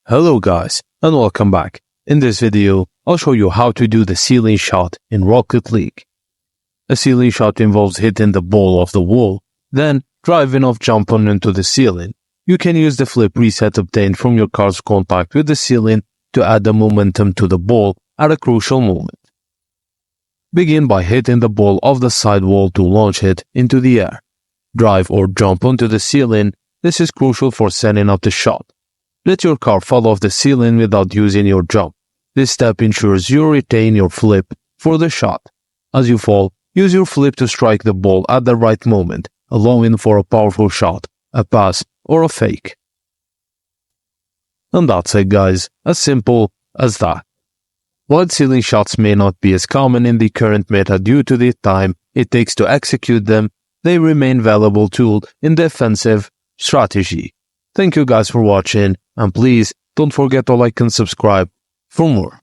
Hello guys, and welcome back. In this video, I'll show you how to do the ceiling shot in Rocket League. A ceiling shot involves hitting the ball off the wall, then driving off jumping into the ceiling. You can use the flip reset obtained from your car's contact with the ceiling to add the momentum to the ball at a crucial moment. Begin by hitting the ball off the side wall to launch it into the air. Drive or jump onto the ceiling. This is crucial for setting up the shot. Let your car fall off the ceiling without using your jump. This step ensures you retain your flip for the shot. As you fall, use your flip to strike the ball at the right moment, allowing for a powerful shot, a pass, or a fake. And that's it guys, as simple as that. While ceiling shots may not be as common in the current meta due to the time it takes to execute them, they remain valuable tool in defensive strategy. Thank you guys for watching, and please don't forget to like and subscribe for more.